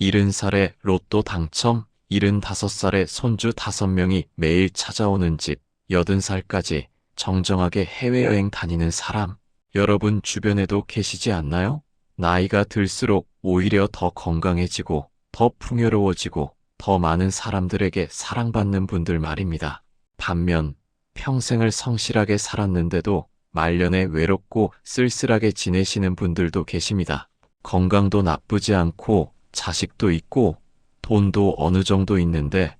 70살에 로또 당첨, 75살에 손주 5명이 매일 찾아오는 집, 80살까지 정정하게 해외여행 다니는 사람, 여러분 주변에도 계시지 않나요? 나이가 들수록 오히려 더 건강해지고, 더 풍요로워지고, 더 많은 사람들에게 사랑받는 분들 말입니다. 반면, 평생을 성실하게 살았는데도 말년에 외롭고 쓸쓸하게 지내시는 분들도 계십니다. 건강도 나쁘지 않고, 자식도 있고, 돈도 어느 정도 있는데,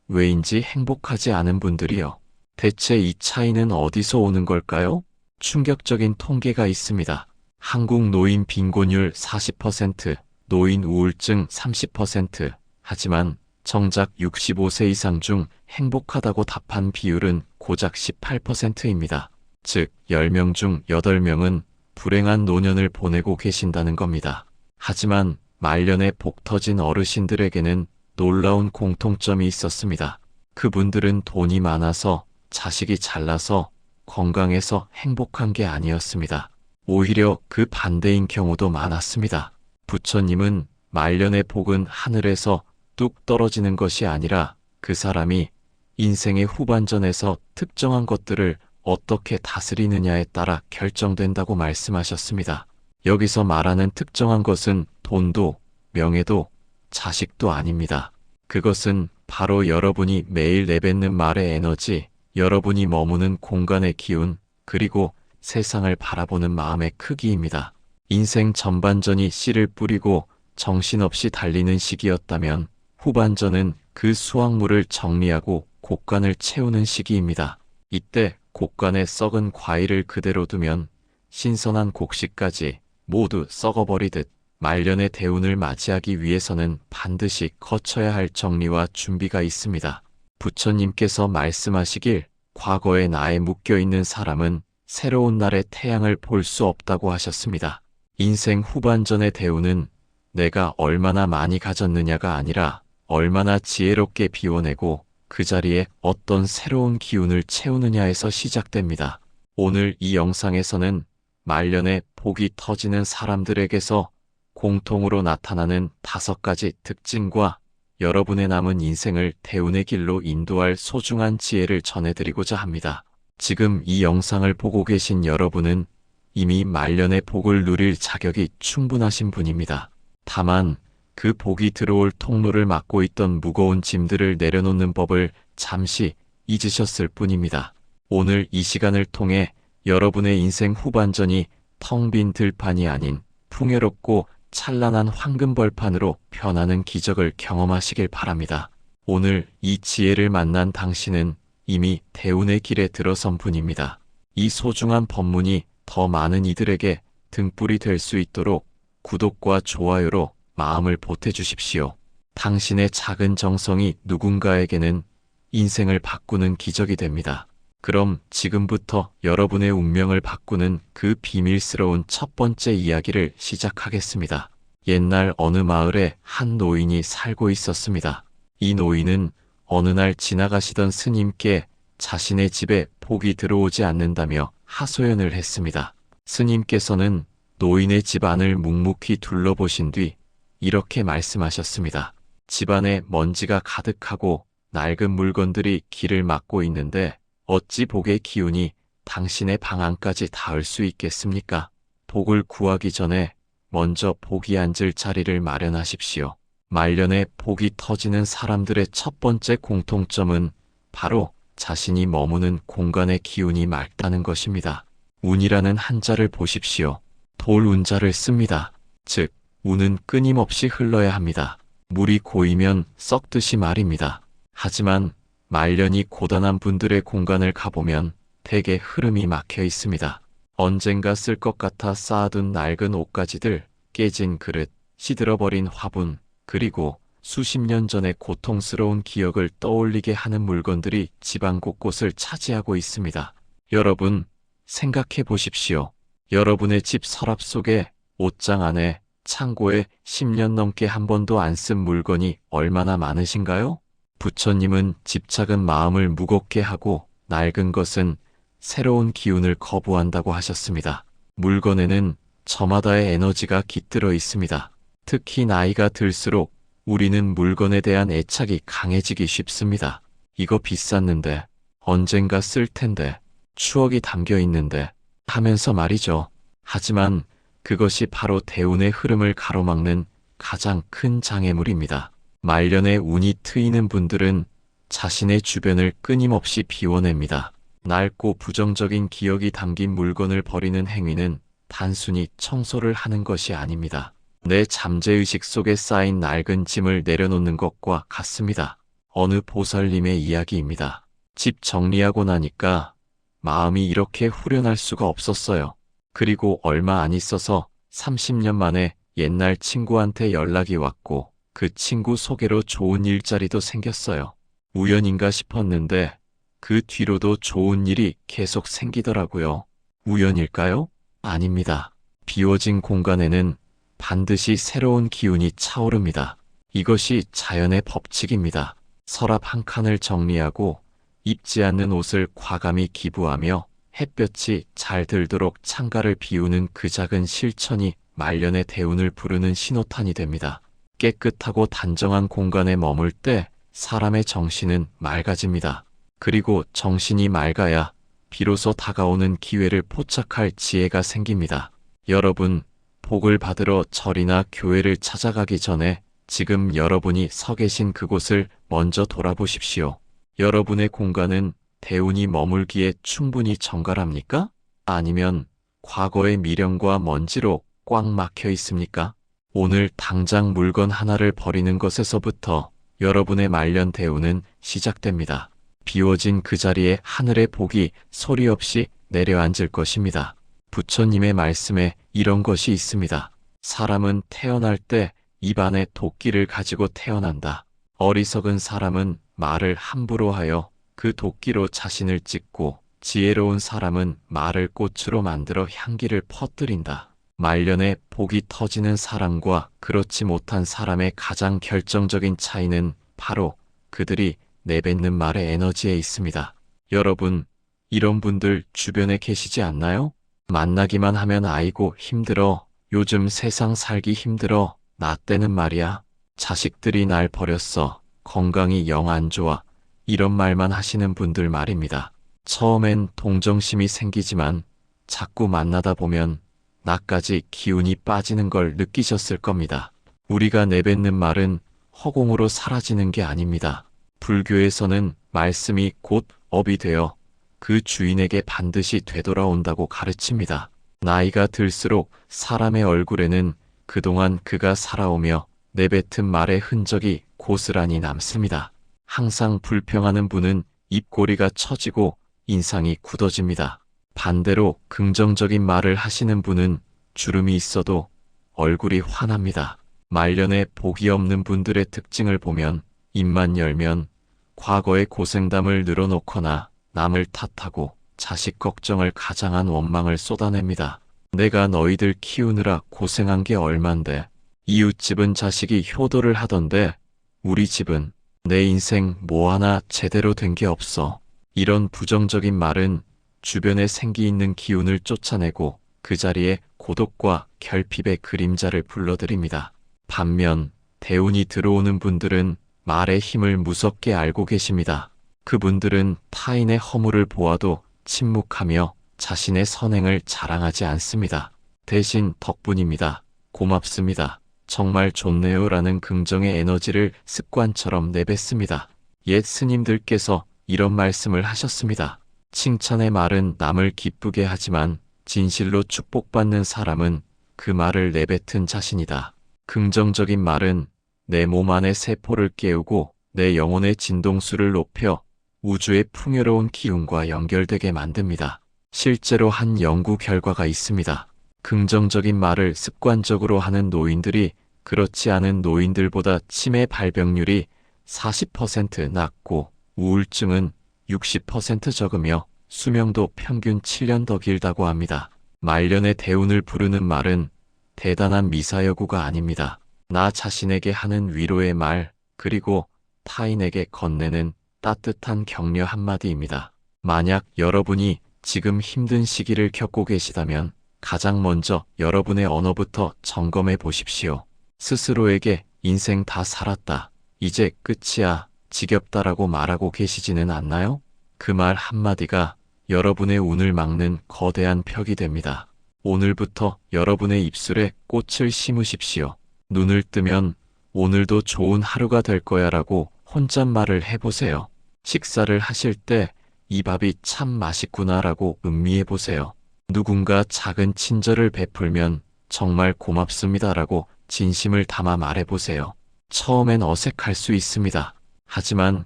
왜인지 행복하지 않은 분들이요. 대체 이 차이는 어디서 오는 걸까요? 충격적인 통계가 있습니다. 한국 노인 빈곤율 40%, 노인 우울증 30%, 하지만 정작 65세 이상 중 행복하다고 답한 비율은 고작 18%입니다. 즉, 10명 중 8명은 불행한 노년을 보내고 계신다는 겁니다. 하지만 말년에 복 터진 어르신들에게는 놀라운 공통점이 있었습니다. 그분들은 돈이 많아서, 자식이 잘나서, 건강해서 행복한 게 아니었습니다. 오히려 그 반대인 경우도 많았습니다. 부처님은 말년의 복은 하늘에서 뚝 떨어지는 것이 아니라 그 사람이 인생의 후반전에서 특정한 것들을 어떻게 다스리느냐에 따라 결정된다고 말씀하셨습니다. 여기서 말하는 특정한 것은 돈도, 명예도, 자식도 아닙니다. 그것은 바로 여러분이 매일 내뱉는 말의 에너지, 여러분이 머무는 공간의 기운, 그리고 세상을 바라보는 마음의 크기입니다. 인생 전반전이 씨를 뿌리고 정신없이 달리는 시기였다면 후반전은 그 수확물을 정리하고 곡간을 채우는 시기입니다. 이때 곡간에 썩은 과일을 그대로 두면 신선한 곡식까지 모두 썩어버리듯 말년의 대운을 맞이하기 위해서는 반드시 거쳐야 할 정리와 준비가 있습니다. 부처님께서 말씀하시길 과거의 나에 묶여있는 사람은 새로운 날의 태양을 볼 수 없다고 하셨습니다. 인생 후반전의 대운은 내가 얼마나 많이 가졌느냐가 아니라 얼마나 지혜롭게 비워내고 그 자리에 어떤 새로운 기운을 채우느냐에서 시작됩니다. 오늘 이 영상에서는 말년에 복이 터지는 사람들에게서 공통으로 나타나는 5가지 특징과 여러분의 남은 인생을 대운의 길로 인도할 소중한 지혜를 전해드리고자 합니다. 지금 이 영상을 보고 계신 여러분은 이미 말년의 복을 누릴 자격이 충분하신 분입니다. 다만 그 복이 들어올 통로를 막고 있던 무거운 짐들을 내려놓는 법을 잠시 잊으셨을 뿐입니다. 오늘 이 시간을 통해 여러분의 인생 후반전이 텅 빈 들판이 아닌 풍요롭고 찬란한 황금벌판으로 변하는 기적을 경험하시길 바랍니다. 오늘 이 지혜를 만난 당신은 이미 대운의 길에 들어선 분입니다. 이 소중한 법문이 더 많은 이들에게 등불이 될 수 있도록 구독과 좋아요로 마음을 보태주십시오. 당신의 작은 정성이 누군가에게는 인생을 바꾸는 기적이 됩니다. 그럼 지금부터 여러분의 운명을 바꾸는 그 비밀스러운 첫 번째 이야기를 시작하겠습니다. 옛날 어느 마을에 한 노인이 살고 있었습니다. 이 노인은 어느 날 지나가시던 스님께 자신의 집에 복이 들어오지 않는다며 하소연을 했습니다. 스님께서는 노인의 집안을 묵묵히 둘러보신 뒤 이렇게 말씀하셨습니다. 집안에 먼지가 가득하고 낡은 물건들이 길을 막고 있는데 어찌 복의 기운이 당신의 방 안까지 닿을 수 있겠습니까? 복을 구하기 전에 먼저 복이 앉을 자리를 마련하십시오. 말년에 복이 터지는 사람들의 첫 번째 공통점은 바로 자신이 머무는 공간의 기운이 맑다는 것입니다. 운이라는 한자를 보십시오. 돌 운자를 씁니다. 즉, 운은 끊임없이 흘러야 합니다. 물이 고이면 썩듯이 말입니다. 하지만 말년이 고단한 분들의 공간을 가보면 대개 흐름이 막혀 있습니다. 언젠가 쓸 것 같아 쌓아둔 낡은 옷가지들, 깨진 그릇, 시들어버린 화분, 그리고 수십 년 전의 고통스러운 기억을 떠올리게 하는 물건들이 집안 곳곳을 차지하고 있습니다. 여러분, 생각해 보십시오. 여러분의 집 서랍 속에, 옷장 안에, 창고에 10년 넘게 한 번도 안 쓴 물건이 얼마나 많으신가요? 부처님은 집착은 마음을 무겁게 하고 낡은 것은 새로운 기운을 거부한다고 하셨습니다. 물건에는 저마다의 에너지가 깃들어 있습니다. 특히 나이가 들수록 우리는 물건에 대한 애착이 강해지기 쉽습니다. 이거 비쌌는데, 언젠가 쓸 텐데, 추억이 담겨 있는데, 하면서 말이죠. 하지만 그것이 바로 대운의 흐름을 가로막는 가장 큰 장애물입니다. 말년에 운이 트이는 분들은 자신의 주변을 끊임없이 비워냅니다. 낡고 부정적인 기억이 담긴 물건을 버리는 행위는 단순히 청소를 하는 것이 아닙니다. 내 잠재의식 속에 쌓인 낡은 짐을 내려놓는 것과 같습니다. 어느 보살님의 이야기입니다. 집 정리하고 나니까 마음이 이렇게 후련할 수가 없었어요. 그리고 얼마 안 있어서 30년 만에 옛날 친구한테 연락이 왔고 그 친구 소개로 좋은 일자리도 생겼어요. 우연인가 싶었는데 그 뒤로도 좋은 일이 계속 생기더라고요. 우연일까요? 아닙니다. 비워진 공간에는 반드시 새로운 기운이 차오릅니다. 이것이 자연의 법칙입니다. 서랍 한 칸을 정리하고 입지 않는 옷을 과감히 기부하며 햇볕이 잘 들도록 창가를 비우는 그 작은 실천이 말년의 대운을 부르는 신호탄이 됩니다. 깨끗하고 단정한 공간에 머물 때 사람의 정신은 맑아집니다. 그리고 정신이 맑아야 비로소 다가오는 기회를 포착할 지혜가 생깁니다. 여러분, 복을 받으러 절이나 교회를 찾아가기 전에 지금 여러분이 서 계신 그곳을 먼저 돌아보십시오. 여러분의 공간은 대운이 머물기에 충분히 정갈합니까? 아니면 과거의 미련과 먼지로 꽉 막혀 있습니까? 오늘 당장 물건 하나를 버리는 것에서부터 여러분의 말년 대운은 시작됩니다. 비워진 그 자리에 하늘의 복이 소리 없이 내려앉을 것입니다. 부처님의 말씀에 이런 것이 있습니다. 사람은 태어날 때 입안에 도끼를 가지고 태어난다. 어리석은 사람은 말을 함부로 하여 그 도끼로 자신을 찢고 지혜로운 사람은 말을 꽃으로 만들어 향기를 퍼뜨린다. 말년에 복이 터지는 사람과 그렇지 못한 사람의 가장 결정적인 차이는 바로 그들이 내뱉는 말의 에너지에 있습니다. 여러분, 이런 분들 주변에 계시지 않나요? 만나기만 하면 아이고 힘들어. 요즘 세상 살기 힘들어. 나 때는 말이야. 자식들이 날 버렸어. 건강이 영 안 좋아. 이런 말만 하시는 분들 말입니다. 처음엔 동정심이 생기지만 자꾸 만나다 보면 나까지 기운이 빠지는 걸 느끼셨을 겁니다. 우리가 내뱉는 말은 허공으로 사라지는 게 아닙니다. 불교에서는 말씀이 곧 업이 되어 그 주인에게 반드시 되돌아온다고 가르칩니다. 나이가 들수록 사람의 얼굴에는 그동안 그가 살아오며 내뱉은 말의 흔적이 고스란히 남습니다. 항상 불평하는 분은 입꼬리가 처지고 인상이 굳어집니다. 반대로 긍정적인 말을 하시는 분은 주름이 있어도 얼굴이 환합니다. 말년에 복이 없는 분들의 특징을 보면 입만 열면 과거의 고생담을 늘어놓거나 남을 탓하고 자식 걱정을 가장한 원망을 쏟아냅니다. 내가 너희들 키우느라 고생한 게 얼만데 이웃집은 자식이 효도를 하던데 우리 집은 내 인생 뭐 하나 제대로 된 게 없어. 이런 부정적인 말은 주변에 생기 있는 기운을 쫓아내고 그 자리에 고독과 결핍의 그림자를 불러들입니다. 반면 대운이 들어오는 분들은 말의 힘을 무섭게 알고 계십니다. 그분들은 타인의 허물을 보아도 침묵하며 자신의 선행을 자랑하지 않습니다. 대신 덕분입니다. 고맙습니다. 정말 좋네요 라는 긍정의 에너지를 습관처럼 내뱉습니다. 옛 스님들께서 이런 말씀을 하셨습니다. 칭찬의 말은 남을 기쁘게 하지만 진실로 축복받는 사람은 그 말을 내뱉은 자신이다. 긍정적인 말은 내 몸 안의 세포를 깨우고 내 영혼의 진동수를 높여 우주의 풍요로운 기운과 연결되게 만듭니다. 실제로 한 연구 결과가 있습니다. 긍정적인 말을 습관적으로 하는 노인들이 그렇지 않은 노인들보다 치매 발병률이 40% 낮고 우울증은 60% 적으며 수명도 평균 7년 더 길다고 합니다. 말년의 대운을 부르는 말은 대단한 미사여구가 아닙니다. 나 자신에게 하는 위로의 말, 그리고 타인에게 건네는 따뜻한 격려 한마디입니다. 만약 여러분이 지금 힘든 시기를 겪고 계시다면 가장 먼저 여러분의 언어부터 점검해 보십시오. 스스로에게 인생 다 살았다. 이제 끝이야. 지겹다라고 말하고 계시지는 않나요? 그 말 한마디가 여러분의 운을 막는 거대한 벽이 됩니다. 오늘부터 여러분의 입술에 꽃을 심으십시오. 눈을 뜨면 오늘도 좋은 하루가 될 거야 라고 혼잣말을 해보세요. 식사를 하실 때 이 밥이 참 맛있구나 라고 음미해 보세요. 누군가 작은 친절을 베풀면 정말 고맙습니다 라고 진심을 담아 말해보세요. 처음엔 어색할 수 있습니다. 하지만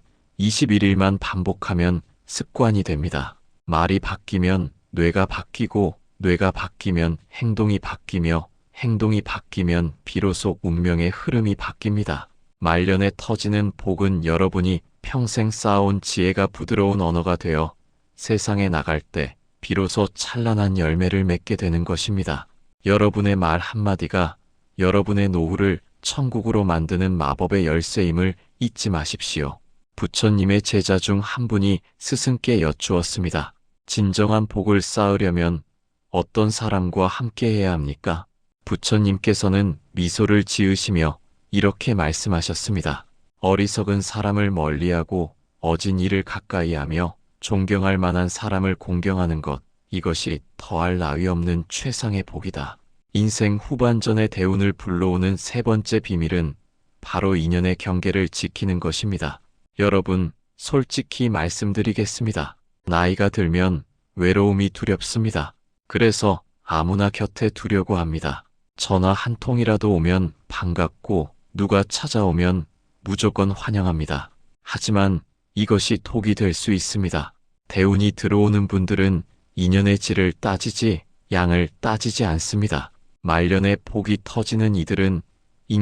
21일만 반복하면 습관이 됩니다. 말이 바뀌면 뇌가 바뀌고 뇌가 바뀌면 행동이 바뀌며 행동이 바뀌면 비로소 운명의 흐름이 바뀝니다. 말년에 터지는 복은 여러분이 평생 쌓아온 지혜가 부드러운 언어가 되어 세상에 나갈 때 비로소 찬란한 열매를 맺게 되는 것입니다. 여러분의 말 한마디가 여러분의 노후를 천국으로 만드는 마법의 열쇠임을 잊지 마십시오. 부처님의 제자 중 한 분이 스승께 여쭈었습니다. 진정한 복을 쌓으려면 어떤 사람과 함께 해야 합니까? 부처님께서는 미소를 지으시며 이렇게 말씀하셨습니다. 어리석은 사람을 멀리하고 어진 이를 가까이하며 존경할 만한 사람을 공경하는 것, 이것이 더할 나위 없는 최상의 복이다. 인생 후반전의 대운을 불러오는 세 번째 비밀은 바로 인연의 경계를 지키는 것입니다. 여러분, 솔직히 말씀드리겠습니다. 나이가 들면 외로움이 두렵습니다. 그래서 아무나 곁에 두려고 합니다. 전화 한 통이라도 오면 반갑고 누가 찾아오면 무조건 환영합니다. 하지만 이것이 독이 될 수 있습니다. 대운이 들어오는 분들은 인연의 질을 따지지 양을 따지지 않습니다. 말년에 복이 터지는 이들은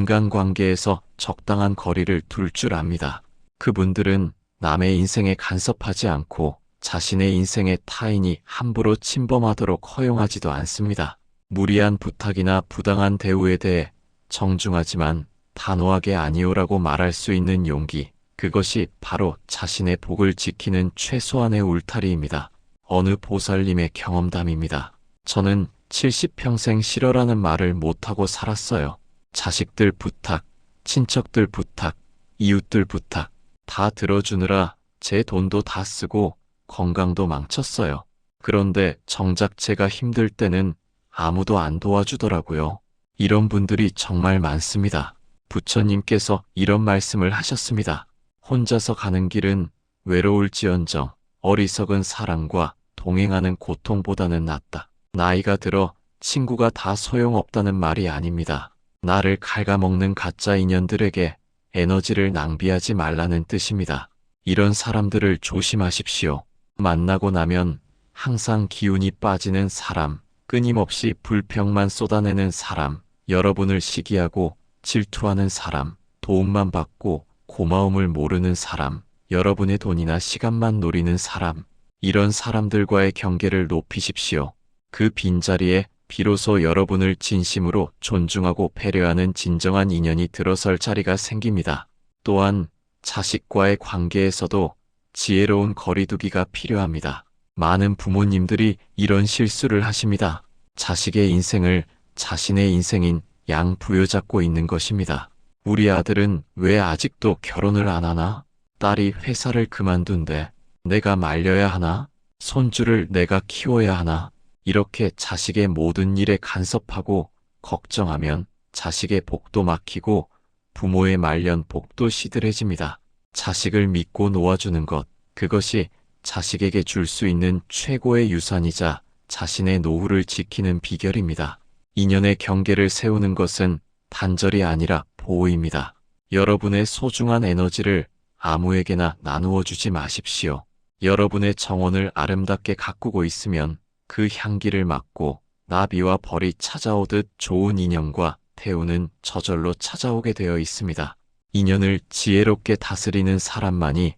인간관계에서 적당한 거리를 둘 줄 압니다. 그분들은 남의 인생에 간섭하지 않고 자신의 인생에 타인이 함부로 침범하도록 허용하지도 않습니다. 무리한 부탁이나 부당한 대우에 대해 정중하지만 단호하게 아니오라고 말할 수 있는 용기, 그것이 바로 자신의 복을 지키는 최소한의 울타리입니다. 어느 보살님의 경험담입니다. 저는 70평생 싫어라는 말을 못하고 살았어요. 자식들 부탁, 친척들 부탁, 이웃들 부탁 다 들어주느라 제 돈도 다 쓰고 건강도 망쳤어요. 그런데 정작 제가 힘들 때는 아무도 안 도와주더라고요. 이런 분들이 정말 많습니다. 부처님께서 이런 말씀을 하셨습니다. 혼자서 가는 길은 외로울지언정 어리석은 사람과 동행하는 고통보다는 낫다. 나이가 들어 친구가 다 소용없다는 말이 아닙니다. 나를 갉아먹는 가짜 인연들에게 에너지를 낭비하지 말라는 뜻입니다. 이런 사람들을 조심하십시오. 만나고 나면 항상 기운이 빠지는 사람, 끊임없이 불평만 쏟아내는 사람, 여러분을 시기하고 질투하는 사람, 도움만 받고 고마움을 모르는 사람, 여러분의 돈이나 시간만 노리는 사람, 이런 사람들과의 경계를 높이십시오. 그 빈자리에 비로소 여러분을 진심으로 존중하고 배려하는 진정한 인연이 들어설 자리가 생깁니다. 또한 자식과의 관계에서도 지혜로운 거리두기가 필요합니다. 많은 부모님들이 이런 실수를 하십니다. 자식의 인생을 자신의 인생인 양 부여잡고 있는 것입니다. 우리 아들은 왜 아직도 결혼을 안 하나? 딸이 회사를 그만둔데 내가 말려야 하나? 손주를 내가 키워야 하나? 이렇게 자식의 모든 일에 간섭하고 걱정하면 자식의 복도 막히고 부모의 말년 복도 시들해집니다. 자식을 믿고 놓아주는 것, 그것이 자식에게 줄 수 있는 최고의 유산이자 자신의 노후를 지키는 비결입니다. 인연의 경계를 세우는 것은 단절이 아니라 보호입니다. 여러분의 소중한 에너지를 아무에게나 나누어 주지 마십시오. 여러분의 정원을 아름답게 가꾸고 있으면 그 향기를 맡고 나비와 벌이 찾아오듯 좋은 인연과 태우는 저절로 찾아오게 되어 있습니다. 인연을 지혜롭게 다스리는 사람만이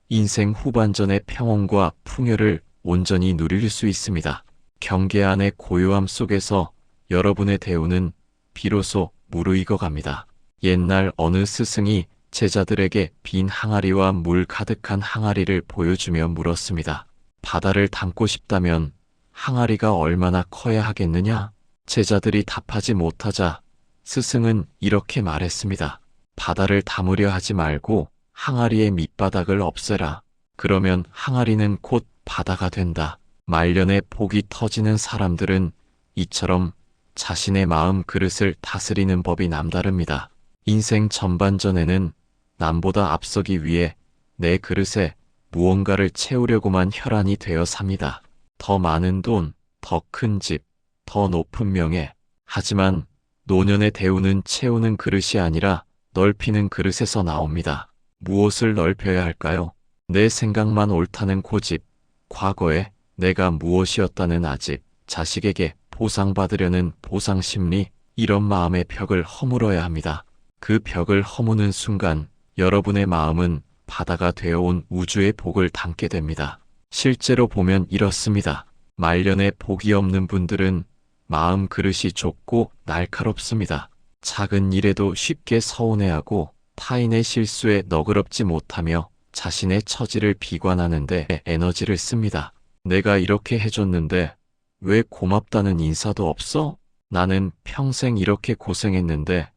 인생 후반전의 평온과 풍요를 온전히 누릴 수 있습니다. 경계 안의 고요함 속에서 여러분의 대우는 비로소 무르익어 갑니다. 옛날 어느 스승이 제자들에게 빈 항아리와 물 가득한 항아리를 보여주며 물었습니다. 바다를 담고 싶다면 항아리가 얼마나 커야 하겠느냐? 제자들이 답하지 못하자 스승은 이렇게 말했습니다. 바다를 담으려 하지 말고 항아리의 밑바닥을 없애라. 그러면 항아리는 곧 바다가 된다. 말년에 복이 터지는 사람들은 이처럼 자신의 마음 그릇을 다스리는 법이 남다릅니다. 인생 전반전에는 남보다 앞서기 위해 내 그릇에 무언가를 채우려고만 혈안이 되어 삽니다. 더 많은 돈, 더 큰 집, 더 높은 명예. 하지만 노년의 대우는 채우는 그릇이 아니라 넓히는 그릇에서 나옵니다. 무엇을 넓혀야 할까요? 내 생각만 옳다는 고집, 과거에 내가 무엇이었다는 아집, 자식에게 보상받으려는 보상심리, 이런 마음의 벽을 허물어야 합니다. 그 벽을 허무는 순간 여러분의 마음은 바다가 되어온 우주의 복을 담게 됩니다. 실제로 보면 이렇습니다. 말년에 복이 없는 분들은 마음 그릇이 좁고 날카롭습니다. 작은 일에도 쉽게 서운해하고 타인의 실수에 너그럽지 못하며 자신의 처지를 비관하는 데 에너지를 씁니다. 내가 이렇게 해줬는데 왜 고맙다는 인사도 없어? 나는 평생 이렇게 고생했는데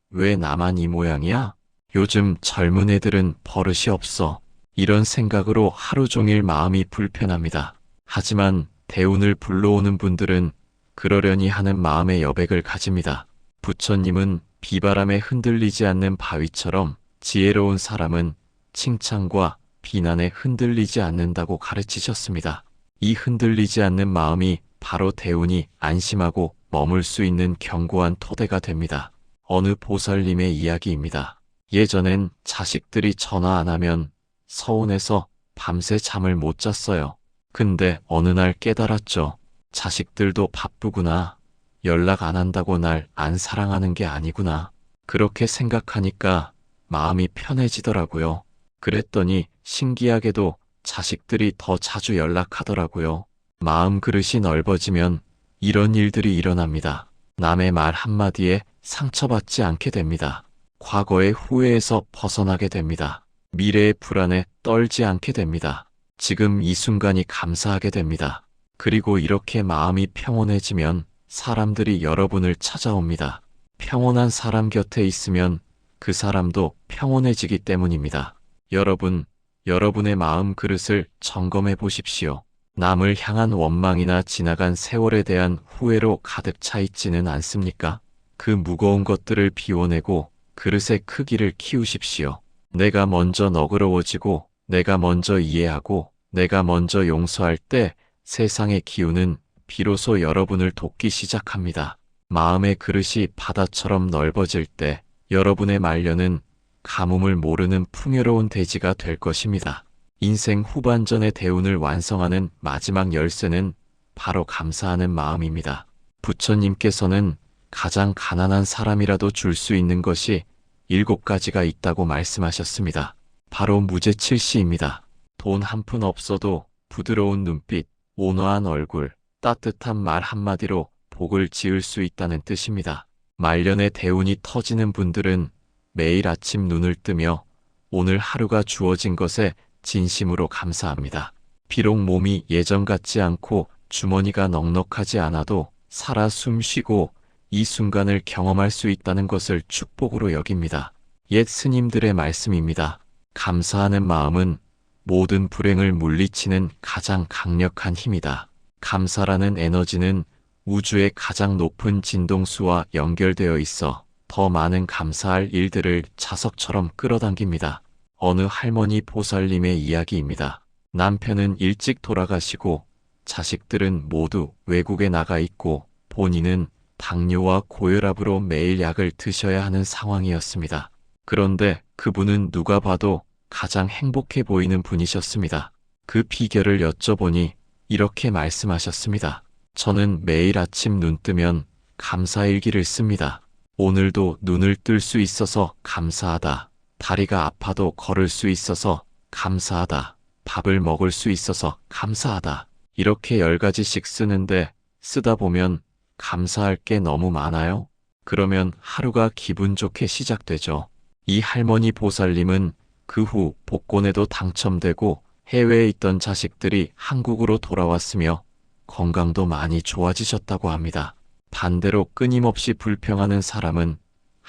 왜 나만 이 모양이야? 요즘 젊은 애들은 버릇이 없어. 이런 생각으로 하루 종일 마음이 불편합니다. 하지만 대운을 불러오는 분들은 그러려니 하는 마음의 여백을 가집니다. 부처님은 비바람에 흔들리지 않는 바위처럼 지혜로운 사람은 칭찬과 비난에 흔들리지 않는다고 가르치셨습니다. 이 흔들리지 않는 마음이 바로 대운이 안심하고 머물 수 있는 견고한 토대가 됩니다. 어느 보살님의 이야기입니다. 예전엔 자식들이 전화 안 하면 서운해서 밤새 잠을 못 잤어요. 근데 어느 날 깨달았죠. 자식들도 바쁘구나. 연락 안 한다고 날 안 사랑하는 게 아니구나. 그렇게 생각하니까 마음이 편해지더라고요. 그랬더니 신기하게도 자식들이 더 자주 연락하더라고요. 마음 그릇이 넓어지면 이런 일들이 일어납니다. 남의 말 한마디에 상처받지 않게 됩니다. 과거의 후회에서 벗어나게 됩니다. 미래의 불안에 떨지 않게 됩니다. 지금 이 순간이 감사하게 됩니다. 그리고 이렇게 마음이 평온해지면 사람들이 여러분을 찾아옵니다. 평온한 사람 곁에 있으면 그 사람도 평온해지기 때문입니다. 여러분, 여러분의 마음 그릇을 점검해 보십시오. 남을 향한 원망이나 지나간 세월에 대한 후회로 가득 차 있지는 않습니까? 그 무거운 것들을 비워내고 그릇의 크기를 키우십시오. 내가 먼저 너그러워지고, 내가 먼저 이해하고, 내가 먼저 용서할 때 세상의 기운은 비로소 여러분을 돕기 시작합니다. 마음의 그릇이 바다처럼 넓어질 때 여러분의 말년은 가뭄을 모르는 풍요로운 대지가 될 것입니다. 인생 후반전의 대운을 완성하는 마지막 열쇠는 바로 감사하는 마음입니다. 부처님께서는 가장 가난한 사람이라도 줄 수 있는 것이 7가지가 있다고 말씀하셨습니다. 바로 무죄칠시입니다. 돈 한 푼 없어도 부드러운 눈빛, 온화한 얼굴, 따뜻한 말 한마디로 복을 지을 수 있다는 뜻입니다. 말년에 대운이 터지는 분들은 매일 아침 눈을 뜨며 오늘 하루가 주어진 것에 진심으로 감사합니다. 비록 몸이 예전 같지 않고 주머니가 넉넉하지 않아도 살아 숨쉬고 이 순간을 경험할 수 있다는 것을 축복으로 여깁니다. 옛 스님들의 말씀입니다. 감사하는 마음은 모든 불행을 물리치는 가장 강력한 힘이다. 감사라는 에너지는 우주의 가장 높은 진동수와 연결되어 있어 더 많은 감사할 일들을 자석처럼 끌어당깁니다. 어느 할머니 보살님의 이야기입니다. 남편은 일찍 돌아가시고 자식들은 모두 외국에 나가 있고 본인은 당뇨와 고혈압으로 매일 약을 드셔야 하는 상황이었습니다. 그런데 그분은 누가 봐도 가장 행복해 보이는 분이셨습니다. 그 비결을 여쭤보니 이렇게 말씀하셨습니다. 저는 매일 아침 눈 뜨면 감사일기를 씁니다. 오늘도 눈을 뜰 수 있어서 감사하다. 다리가 아파도 걸을 수 있어서 감사하다. 밥을 먹을 수 있어서 감사하다. 이렇게 10가지씩 쓰는데 쓰다 보면 감사할 게 너무 많아요. 그러면 하루가 기분 좋게 시작되죠. 이 할머니 보살님은 그 후 복권에도 당첨되고 해외에 있던 자식들이 한국으로 돌아왔으며 건강도 많이 좋아지셨다고 합니다. 반대로 끊임없이 불평하는 사람은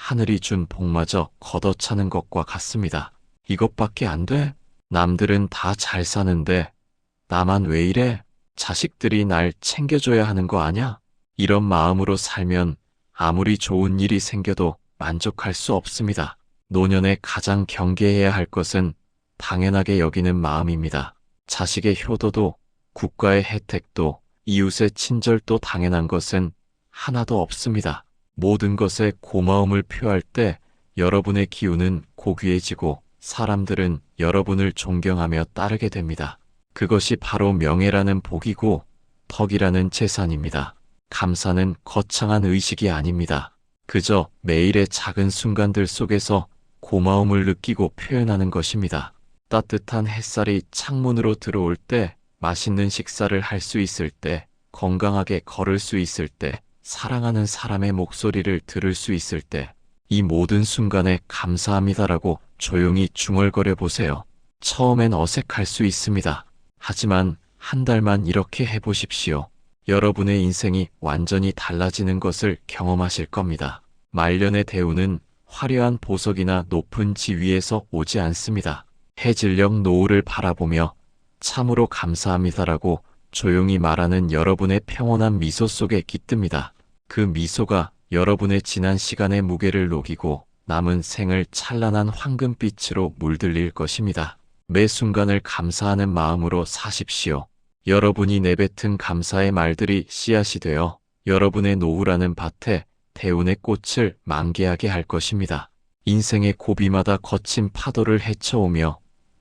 하늘이 준 복마저 걷어차는 것과 같습니다. 이것밖에 안 돼? 남들은 다 잘 사는데 나만 왜 이래? 자식들이 날 챙겨줘야 하는 거 아냐? 이런 마음으로 살면 아무리 좋은 일이 생겨도 만족할 수 없습니다. 노년에 가장 경계해야 할 것은 당연하게 여기는 마음입니다. 자식의 효도도 국가의 혜택도 이웃의 친절도 당연한 것은 하나도 없습니다. 모든 것에 고마움을 표할 때 여러분의 기운은 고귀해지고 사람들은 여러분을 존경하며 따르게 됩니다. 그것이 바로 명예라는 복이고 덕이라는 재산입니다. 감사는 거창한 의식이 아닙니다. 그저 매일의 작은 순간들 속에서 고마움을 느끼고 표현하는 것입니다. 따뜻한 햇살이 창문으로 들어올 때, 맛있는 식사를 할 수 있을 때, 건강하게 걸을 수 있을 때, 사랑하는 사람의 목소리를 들을 수 있을 때, 이 모든 순간에 감사합니다라고 조용히 중얼거려 보세요. 처음엔 어색할 수 있습니다. 하지만 한 달만 이렇게 해보십시오. 여러분의 인생이 완전히 달라지는 것을 경험하실 겁니다. 말년의 대우는 화려한 보석이나 높은 지위에서 오지 않습니다. 해질녘 노을을 바라보며 참으로 감사합니다라고 조용히 말하는 여러분의 평온한 미소 속에 깃듭니다. 그 미소가 여러분의 지난 시간의 무게를 녹이고 남은 생을 찬란한 황금빛으로 물들일 것입니다. 매 순간을 감사하는 마음으로 사십시오. 여러분이 내뱉은 감사의 말들이 씨앗이 되어 여러분의 노후라는 밭에 대운의 꽃을 만개하게 할 것입니다. 인생의 고비마다 거친 파도를 헤쳐오며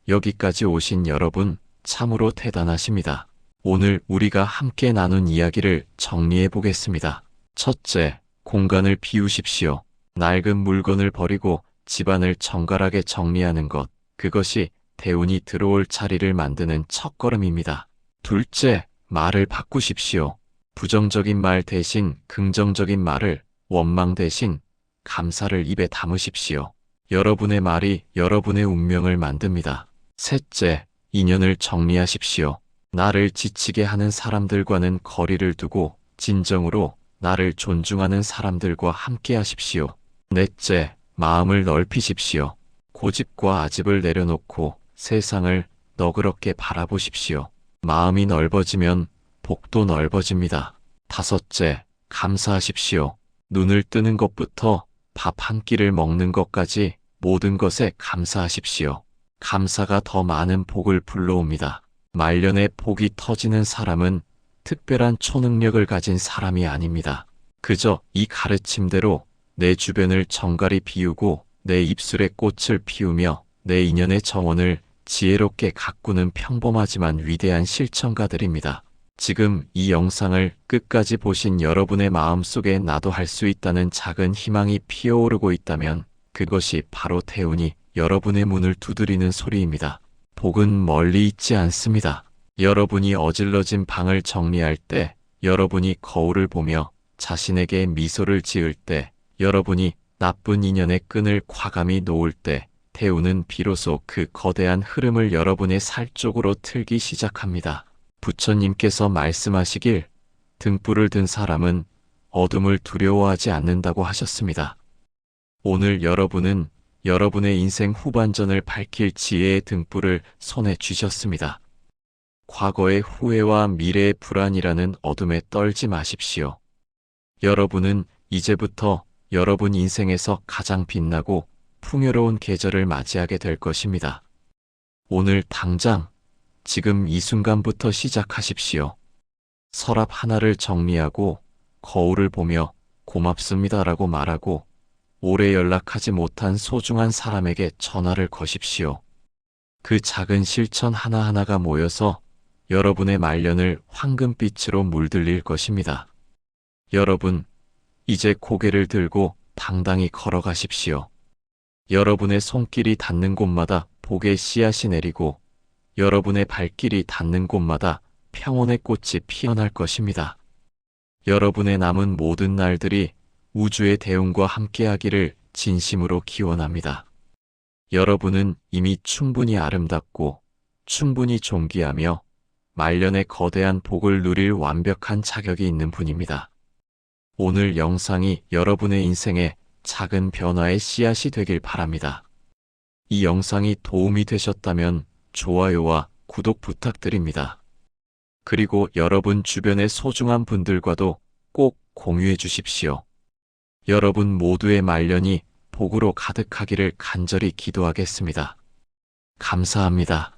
여기까지 오신 여러분 참으로 대단하십니다. 오늘 우리가 함께 나눈 이야기를 정리해 보겠습니다. 첫째, 공간을 비우십시오. 낡은 물건을 버리고 집안을 정갈하게 정리하는 것, 그것이 대운이 들어올 자리를 만드는 첫걸음입니다. 둘째, 말을 바꾸십시오. 부정적인 말 대신 긍정적인 말을, 원망 대신 감사를 입에 담으십시오. 여러분의 말이 여러분의 운명을 만듭니다. 셋째, 인연을 정리하십시오. 나를 지치게 하는 사람들과는 거리를 두고 진정으로 나를 존중하는 사람들과 함께 하십시오. 넷째, 마음을 넓히십시오. 고집과 아집을 내려놓고 세상을 너그럽게 바라보십시오. 마음이 넓어지면 복도 넓어집니다. 다섯째, 감사하십시오. 눈을 뜨는 것부터 밥 한 끼를 먹는 것까지 모든 것에 감사하십시오. 감사가 더 많은 복을 불러옵니다. 말년에 복이 터지는 사람은 특별한 초능력을 가진 사람이 아닙니다. 그저 이 가르침대로 내 주변을 정갈히 비우고 내 입술에 꽃을 피우며 내 인연의 정원을 지혜롭게 가꾸는 평범하지만 위대한 실천가들입니다. 지금 이 영상을 끝까지 보신 여러분의 마음속에 나도 할 수 있다는 작은 희망이 피어오르고 있다면 그것이 바로 대운이 여러분의 문을 두드리는 소리입니다. 복은 멀리 있지 않습니다. 여러분이 어질러진 방을 정리할 때, 여러분이 거울을 보며 자신에게 미소를 지을 때, 여러분이 나쁜 인연의 끈을 과감히 놓을 때, 대운은 비로소 그 거대한 흐름을 여러분의 살 쪽으로 틀기 시작합니다. 부처님께서 말씀하시길 등불을 든 사람은 어둠을 두려워하지 않는다고 하셨습니다. 오늘 여러분은 여러분의 인생 후반전을 밝힐 지혜의 등불을 손에 쥐셨습니다. 과거의 후회와 미래의 불안이라는 어둠에 떨지 마십시오. 여러분은 이제부터 여러분 인생에서 가장 빛나고 풍요로운 계절을 맞이하게 될 것입니다. 오늘 당장, 지금 이 순간부터 시작하십시오. 서랍 하나를 정리하고 거울을 보며 고맙습니다라고 말하고 오래 연락하지 못한 소중한 사람에게 전화를 거십시오. 그 작은 실천 하나하나가 모여서 여러분의 말년을 황금빛으로 물들일 것입니다. 여러분, 이제 고개를 들고 당당히 걸어가십시오. 여러분의 손길이 닿는 곳마다 복의 씨앗이 내리고 여러분의 발길이 닿는 곳마다 평온의 꽃이 피어날 것입니다. 여러분의 남은 모든 날들이 우주의 대운과 함께하기를 진심으로 기원합니다. 여러분은 이미 충분히 아름답고 충분히 존귀하며 말년의 거대한 복을 누릴 완벽한 자격이 있는 분입니다. 오늘 영상이 여러분의 인생에 작은 변화의 씨앗이 되길 바랍니다. 이 영상이 도움이 되셨다면 좋아요와 구독 부탁드립니다. 그리고 여러분 주변의 소중한 분들과도 꼭 공유해 주십시오. 여러분 모두의 말년이 복으로 가득하기를 간절히 기도하겠습니다. 감사합니다.